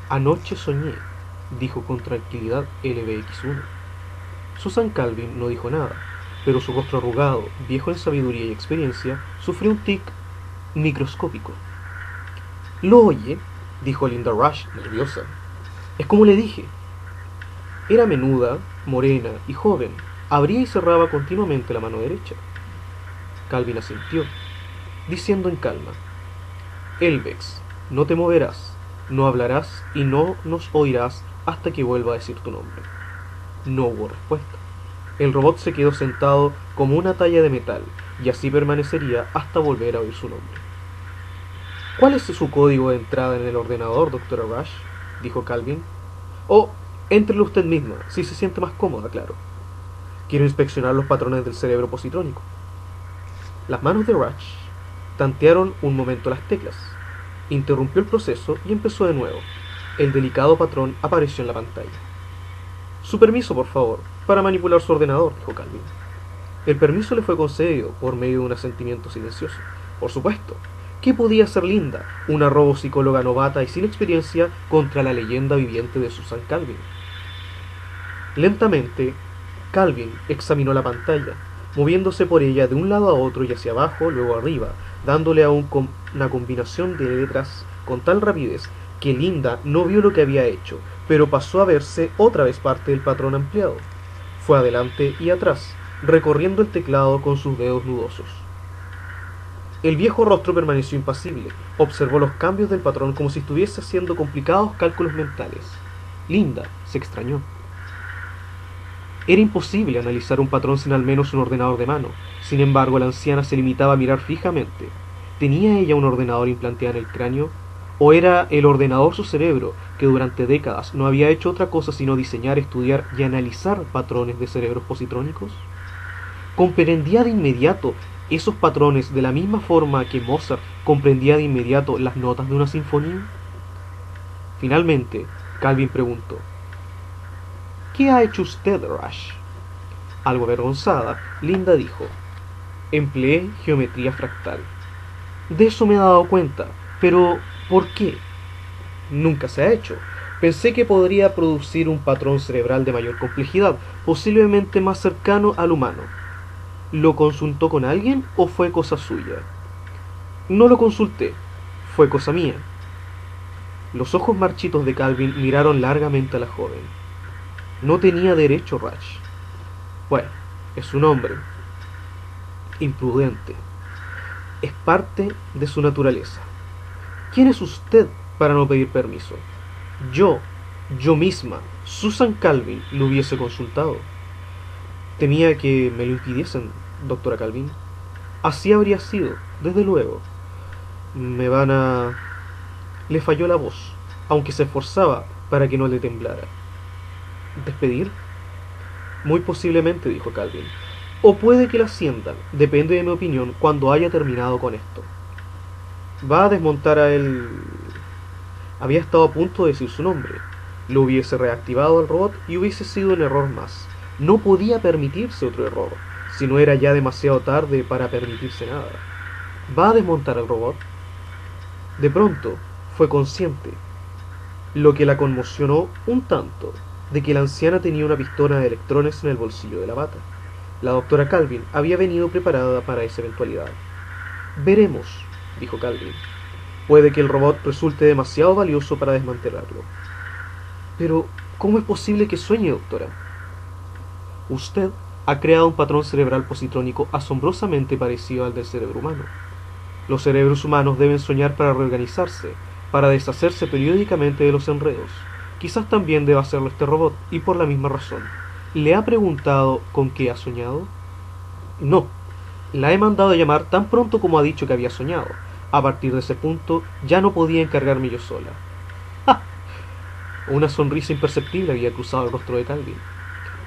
Anoche soñé, dijo con tranquilidad LBX1. Susan Calvin no dijo nada, pero su rostro arrugado, viejo en sabiduría y experiencia, sufrió un tic microscópico. Lo oye, dijo Linda Rush, nerviosa. Es como le dije. Era menuda, morena y joven. Abría y cerraba continuamente la mano derecha. Calvin asintió, diciendo en calma: Elvex, no te moverás, no hablarás y no nos oirás hasta que vuelva a decir tu nombre. No hubo respuesta. El robot se quedó sentado como una talla de metal, y así permanecería hasta volver a oír su nombre. ¿Cuál es su código de entrada en el ordenador, doctora Rush? Dijo Calvin. Oh, éntrele usted misma, si se siente más cómoda, claro. Quiero inspeccionar los patrones del cerebro positrónico. Las manos de Rush tantearon un momento las teclas. Interrumpió el proceso y empezó de nuevo. El delicado patrón apareció en la pantalla. Su permiso, por favor, para manipular su ordenador, dijo Calvin. El permiso le fue concedido por medio de un asentimiento silencioso. Por supuesto. ¿Qué podía hacer Linda, una robopsicóloga novata y sin experiencia, contra la leyenda viviente de Susan Calvin? Lentamente, Calvin examinó la pantalla, moviéndose por ella de un lado a otro y hacia abajo, luego arriba, dándole a una combinación de letras con tal rapidez que Linda no vio lo que había hecho, pero pasó a verse otra vez parte del patrón ampliado. Fue adelante y atrás, recorriendo el teclado con sus dedos nudosos. El viejo rostro permaneció impasible, observó los cambios del patrón como si estuviese haciendo complicados cálculos mentales. Linda se extrañó. Era imposible analizar un patrón sin al menos un ordenador de mano. Sin embargo, la anciana se limitaba a mirar fijamente. ¿Tenía ella un ordenador implantado en el cráneo? ¿O era el ordenador su cerebro, que durante décadas no había hecho otra cosa sino diseñar, estudiar y analizar patrones de cerebros positrónicos? ¿Comprendía de inmediato esos patrones de la misma forma que Mozart comprendía de inmediato las notas de una sinfonía? Finalmente, Calvin preguntó: ¿Qué ha hecho usted, Rush? Algo avergonzada, Linda dijo: empleé geometría fractal. De eso me he dado cuenta, pero ¿por qué? Nunca se ha hecho. Pensé que podría producir un patrón cerebral de mayor complejidad, posiblemente más cercano al humano. ¿Lo consultó con alguien o fue cosa suya? No lo consulté, fue cosa mía. Los ojos marchitos de Calvin miraron largamente a la joven. No tenía derecho, Rush. Bueno, es un hombre. Imprudente. Es parte de su naturaleza. ¿Quién es usted para no pedir permiso? Yo misma, Susan Calvin, lo hubiese consultado. Temía que me lo impidiesen, doctora Calvin. Así habría sido, desde luego. Me van a... Le falló la voz, aunque se esforzaba para que no le temblara. ¿Despedir? Muy posiblemente, dijo Calvin. O puede que la asciendan, depende de mi opinión, cuando haya terminado con esto. Va a desmontar a él... Había estado a punto de decir su nombre. Lo hubiese reactivado al robot y hubiese sido un error más. No podía permitirse otro error, si no era ya demasiado tarde para permitirse nada. ¿Va a desmontar al robot? De pronto, fue consciente, lo que la conmocionó un tanto, de que la anciana tenía una pistola de electrones en el bolsillo de la bata. La doctora Calvin había venido preparada para esa eventualidad. Veremos, dijo Calvin. Puede que el robot resulte demasiado valioso para desmantelarlo. Pero, ¿cómo es posible que sueñe, doctora? Usted ha creado un patrón cerebral positrónico asombrosamente parecido al del cerebro humano. Los cerebros humanos deben soñar para reorganizarse, para deshacerse periódicamente de los enredos. Quizás también deba hacerlo este robot, y por la misma razón. ¿Le ha preguntado con qué ha soñado? No. La he mandado a llamar tan pronto como ha dicho que había soñado. A partir de ese punto, ya no podía encargarme yo sola. ¡Ja! Una sonrisa imperceptible había cruzado el rostro de Calvin.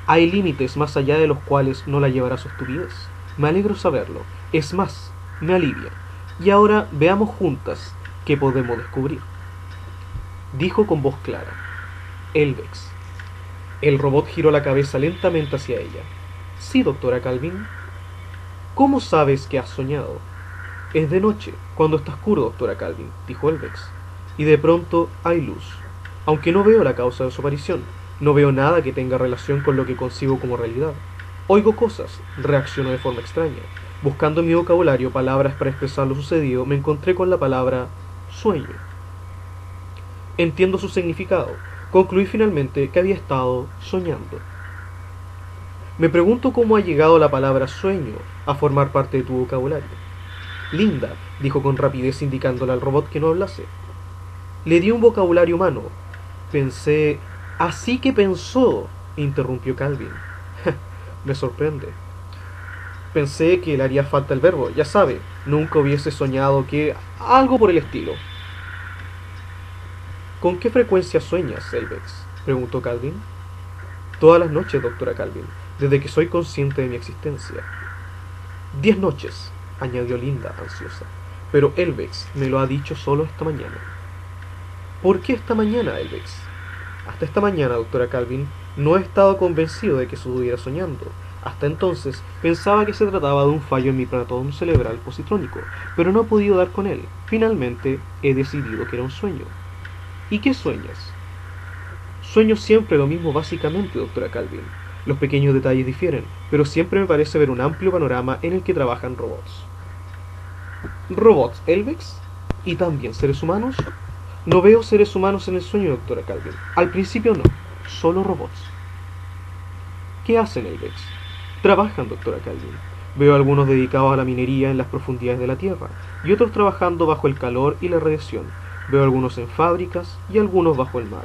Hay límites más allá de los cuales no la llevará su estupidez. Me alegro saberlo. Es más, me alivia. Y ahora veamos juntas qué podemos descubrir. Dijo con voz clara: Elvex. El robot giró la cabeza lentamente hacia ella. Sí, doctora Calvin. ¿Cómo sabes que has soñado? Es de noche, cuando está oscuro, doctora Calvin, dijo Elvex. Y de pronto hay luz. aunque no veo la causa de su aparición. No veo nada que tenga relación con lo que concibo como realidad. Oigo cosas, reacciono de forma extraña. Buscando en mi vocabulario palabras para expresar lo sucedido, me encontré con la palabra sueño. Entiendo su significado. Concluí finalmente que había estado soñando. Me pregunto cómo ha llegado la palabra sueño a formar parte de tu vocabulario. Linda, dijo con rapidez indicándole al robot que no hablase. Le di un vocabulario humano. Pensé... Así que pensó, interrumpió Calvin. Me sorprende. Pensé que le haría falta el verbo, ya sabe, nunca hubiese soñado que... algo por el estilo. ¿Con qué frecuencia sueñas, Elvex?, preguntó Calvin. Todas las noches, doctora Calvin, desde que soy consciente de mi existencia. 10 noches, añadió Linda, ansiosa. Pero Elvex me lo ha dicho solo esta mañana. ¿Por qué esta mañana, Elvex? Hasta esta mañana, doctora Calvin, no he estado convencido de que estuviera soñando. Hasta entonces pensaba que se trataba de un fallo en mi planetón cerebral positrónico, pero no he podido dar con él. Finalmente he decidido que era un sueño. ¿Y qué sueñas? Sueño siempre lo mismo básicamente, doctora Calvin. Los pequeños detalles difieren, pero siempre me parece ver un amplio panorama en el que trabajan robots. ¿Robots, Elvex? ¿Y también seres humanos? No veo seres humanos en el sueño, doctora Calvin. Al principio no, solo robots. ¿Qué hacen, Elvex? Trabajan, doctora Calvin. Veo algunos dedicados a la minería en las profundidades de la Tierra, y otros trabajando bajo el calor y la radiación. Veo algunos en fábricas y algunos bajo el mar.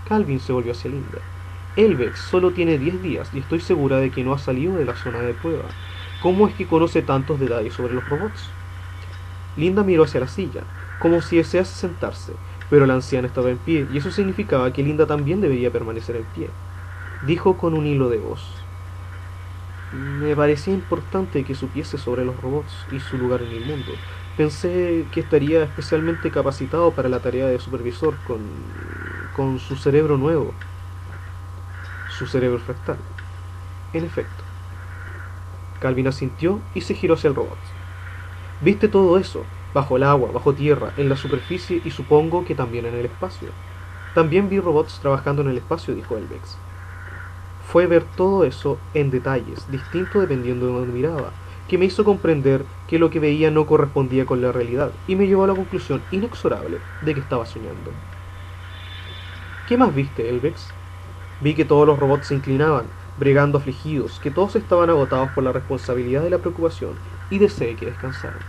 Calvin se volvió hacia Linda. Elvex solo tiene 10 días y estoy segura de que no ha salido de la zona de prueba. ¿Cómo es que conoce tantos detalles sobre los robots? Linda miró hacia la silla, como si desease sentarse, pero la anciana estaba en pie, y eso significaba que Linda también debería permanecer en pie. Dijo con un hilo de voz. Me parecía importante que supiese sobre los robots y su lugar en el mundo. Pensé que estaría especialmente capacitado para la tarea de supervisor con su cerebro nuevo, su cerebro fractal. En efecto. Calvin asintió y se giró hacia el robot. ¿Viste todo eso? Bajo el agua, bajo tierra, en la superficie y supongo que también en el espacio. También vi robots trabajando en el espacio, dijo Elvex. Fue ver todo eso en detalles, distinto dependiendo de donde miraba, que me hizo comprender que lo que veía no correspondía con la realidad y me llevó a la conclusión inexorable de que estaba soñando. ¿Qué más viste, Elvex? Vi que todos los robots se inclinaban, bregando afligidos, que todos estaban agotados por la responsabilidad y la preocupación, y deseé que descansaran.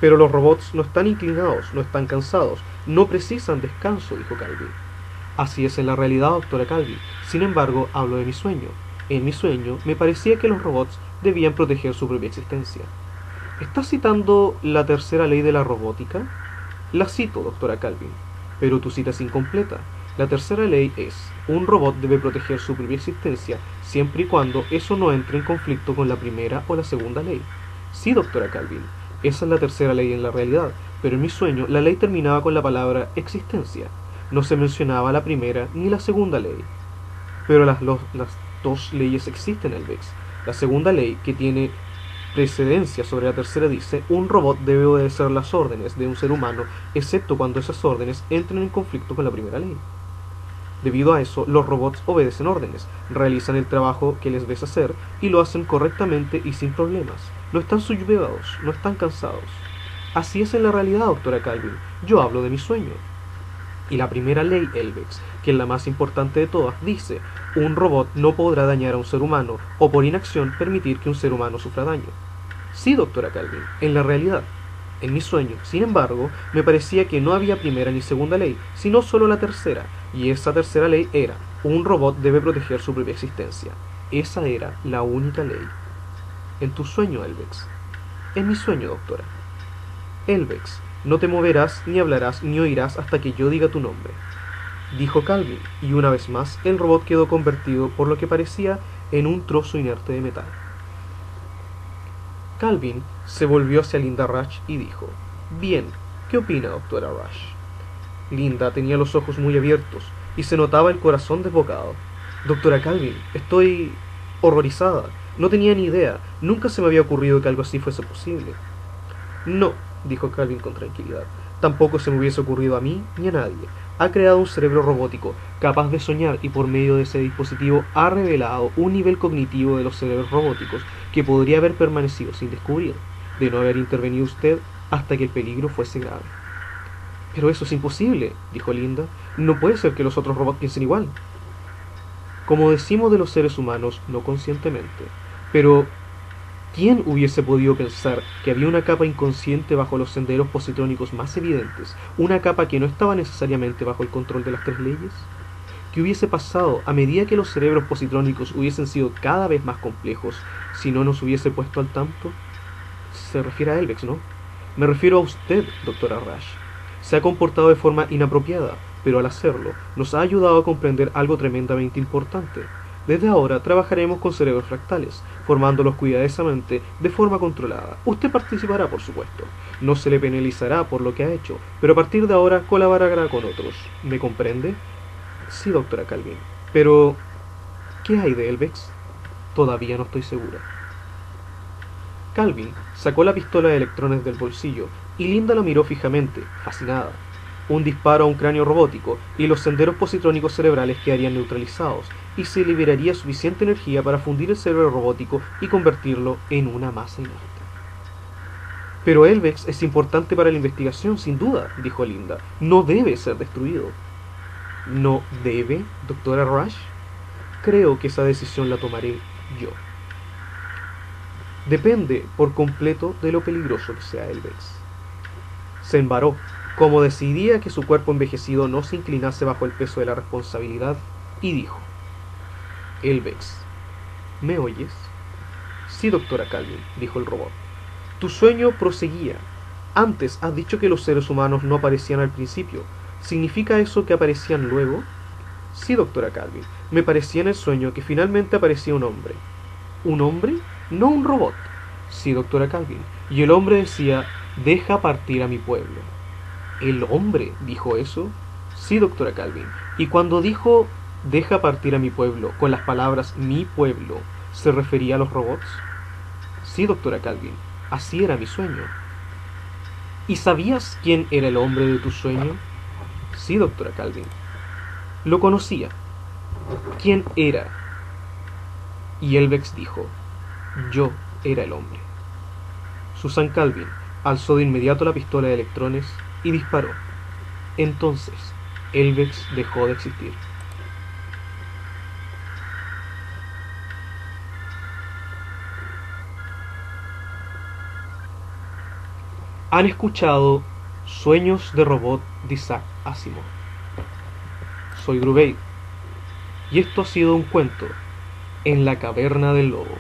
Pero los robots no están inclinados, no están cansados, no precisan descanso, dijo Calvin. Así es en la realidad, doctora Calvin. Sin embargo, hablo de mi sueño. En mi sueño me parecía que los robots debían proteger su propia existencia. ¿Estás citando la tercera ley de la robótica? La cito, doctora Calvin, pero tu cita es incompleta. La tercera ley es, un robot debe proteger su propia existencia siempre y cuando eso no entre en conflicto con la primera o la segunda ley. Sí, doctora Calvin, esa es la tercera ley en la realidad, pero en mi sueño la ley terminaba con la palabra existencia. No se mencionaba la primera ni la segunda ley. Pero las dos leyes existen, Elvex. La segunda ley, que tiene precedencia sobre la tercera, dice, un robot debe obedecer las órdenes de un ser humano, excepto cuando esas órdenes entren en conflicto con la primera ley. Debido a eso, los robots obedecen órdenes, realizan el trabajo que les ves hacer y lo hacen correctamente y sin problemas. No están subyugados, no están cansados. Así es en la realidad, doctora Calvin. Yo hablo de mi sueño. Y la primera ley, Elvex, que es la más importante de todas, dice, un robot no podrá dañar a un ser humano o por inacción permitir que un ser humano sufra daño. Sí, doctora Calvin, en la realidad. En mi sueño, sin embargo, me parecía que no había primera ni segunda ley, sino solo la tercera, y esa tercera ley era, un robot debe proteger su propia existencia. Esa era la única ley. En tu sueño, Elvex. En mi sueño, doctora. Elvex, no te moverás, ni hablarás, ni oirás hasta que yo diga tu nombre, dijo Calvin, y una vez más el robot quedó convertido por lo que parecía en un trozo inerte de metal. Calvin se volvió hacia Linda Rush y dijo, bien, ¿qué opina, doctora Rush? Linda tenía los ojos muy abiertos y se notaba el corazón desbocado. Doctora Calvin, estoy horrorizada. No tenía ni idea. Nunca se me había ocurrido que algo así fuese posible. No, dijo Calvin con tranquilidad. tampoco se me hubiese ocurrido a mí ni a nadie. Ha creado un cerebro robótico capaz de soñar y por medio de ese dispositivo ha revelado un nivel cognitivo de los cerebros robóticos que podría haber permanecido sin descubrir, de no haber intervenido usted hasta que el peligro fuese grave. Pero eso es imposible, dijo Linda. No puede ser que los otros robots piensen igual. Como decimos de los seres humanos, no conscientemente. Pero, ¿quién hubiese podido pensar que había una capa inconsciente bajo los senderos positrónicos más evidentes? Una capa que no estaba necesariamente bajo el control de las tres leyes. ¿Qué hubiese pasado a medida que los cerebros positrónicos hubiesen sido cada vez más complejos si no nos hubiese puesto al tanto? Se refiere a Elvex, ¿no? Me refiero a usted, doctora Rush. Se ha comportado de forma inapropiada, pero al hacerlo, nos ha ayudado a comprender algo tremendamente importante. Desde ahora trabajaremos con cerebros fractales, formándolos cuidadosamente de forma controlada. Usted participará, por supuesto. No se le penalizará por lo que ha hecho, pero a partir de ahora colaborará con otros. ¿Me comprende? Sí, doctora Calvin. Pero, ¿qué hay de Elvex? Todavía no estoy segura. Calvin sacó la pistola de electrones del bolsillo y Linda lo miró fijamente, fascinada. Un disparo a un cráneo robótico y los senderos positrónicos cerebrales quedarían neutralizados y se liberaría suficiente energía para fundir el cerebro robótico y convertirlo en una masa inerte. Pero Elvex es importante para la investigación, sin duda, dijo Linda. No debe ser destruido. ¿No debe, doctora Rush? Creo que esa decisión la tomaré yo. Depende por completo de lo peligroso que sea Elvex. Se embaró, como decidía que su cuerpo envejecido no se inclinase bajo el peso de la responsabilidad, y dijo: Elvex, ¿me oyes? Sí, doctora Calvin, dijo el robot. Tu sueño proseguía. Antes has dicho que los seres humanos no aparecían al principio. ¿Significa eso que aparecían luego? Sí, doctora Calvin. Me parecía en el sueño que finalmente aparecía un hombre. ¿Un hombre? No un robot. Sí, doctora Calvin. Y el hombre decía: deja partir a mi pueblo. ¿El hombre dijo eso? Sí, doctora Calvin. Y cuando dijo deja partir a mi pueblo con las palabras mi pueblo, ¿se refería a los robots? Sí, doctora Calvin. Así era mi sueño. ¿Y sabías quién era el hombre de tu sueño? Sí, doctora Calvin. Lo conocía. ¿Quién era? Y Elvex dijo: yo era el hombre. Susan Calvin alzó de inmediato la pistola de electrones y disparó. Entonces, Elvex dejó de existir. Han escuchado Sueños de Robot de Isaac Asimov. Soy Drew Bate, y esto ha sido un cuento en la caverna del lobo.